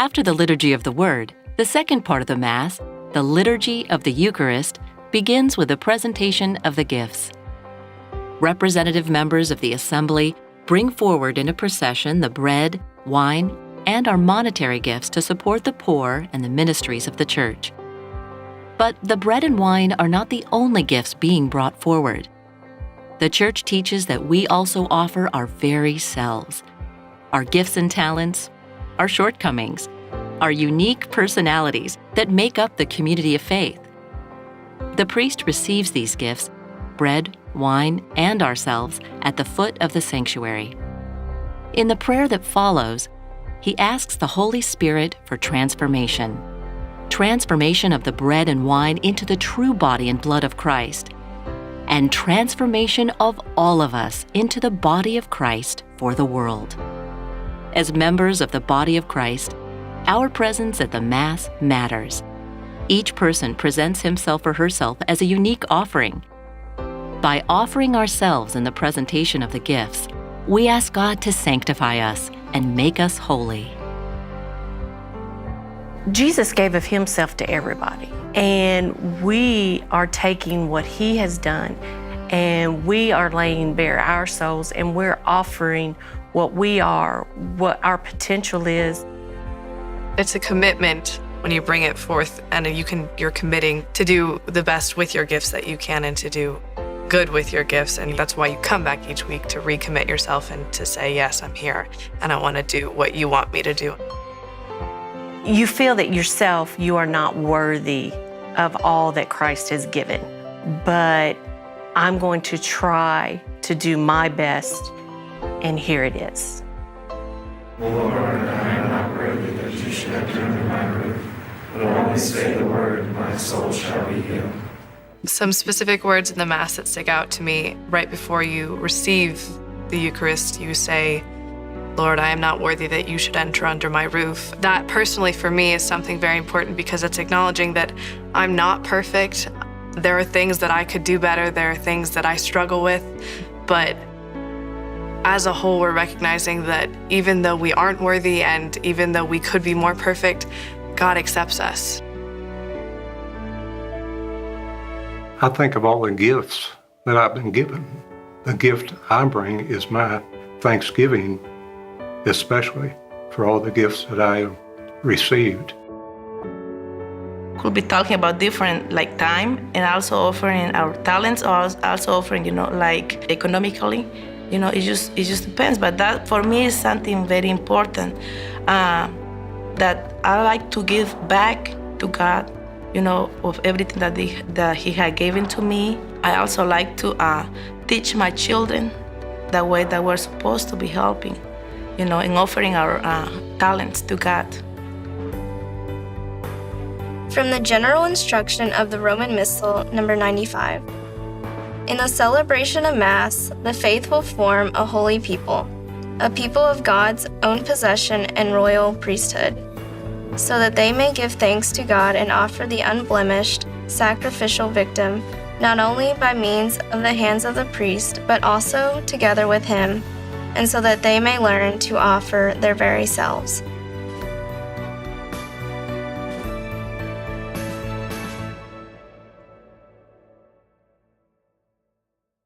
After the Liturgy of the Word, the second part of the Mass, the Liturgy of the Eucharist, begins with the presentation of the gifts. Representative members of the Assembly bring forward in a procession the bread, wine, and our monetary gifts to support the poor and the ministries of the Church. But the bread and wine are not the only gifts being brought forward. The Church teaches that we also offer our very selves, our gifts and talents, our shortcomings, our unique personalities that make up the community of faith. The priest receives these gifts, bread, wine, and ourselves, at the foot of the sanctuary. In the prayer that follows, he asks the Holy Spirit for transformation of the bread and wine into the true body and blood of Christ, and transformation of all of us into the body of Christ for the world. As members of the body of Christ, our presence at the Mass matters. Each person presents himself or herself as a unique offering. By offering ourselves in the presentation of the gifts, we ask God to sanctify us and make us holy. Jesus gave of himself to everybody, and we are taking what he has done, and we are laying bare our souls, and we're offering what we are, what our potential is. It's a commitment when you bring it forth, and you're committing to do the best with your gifts that you can and to do good with your gifts, and that's why you come back each week to recommit yourself and to say, yes, I'm here, and I want to do what you want me to do. You feel that yourself, you are not worthy of all that Christ has given, but I'm going to try to do my best, and here it is. Lord, I am not worthy that you should enter under my roof, but only say the word, my soul shall be healed. Some specific words in the Mass that stick out to me: right before you receive the Eucharist, you say, Lord, I am not worthy that you should enter under my roof. That personally for me is something very important because it's acknowledging that I'm not perfect. There are things that I could do better. There are things that I struggle with. But as a whole, we're recognizing that even though we aren't worthy and even though we could be more perfect, God accepts us. I think of all the gifts that I've been given. The gift I bring is my thanksgiving, especially for all the gifts that I have received. Could be talking about different time, and also offering our talents, or also offering, economically. It just depends. But that for me is something very important, that I like to give back to God, of everything that He had given to me. I also like to teach my children the way that we're supposed to be helping, in offering our talents to God. From the General Instruction of the Roman Missal, number 95. In the celebration of Mass, the faithful form a holy people, a people of God's own possession and royal priesthood, so that they may give thanks to God and offer the unblemished, sacrificial victim, not only by means of the hands of the priest, but also together with him, and so that they may learn to offer their very selves.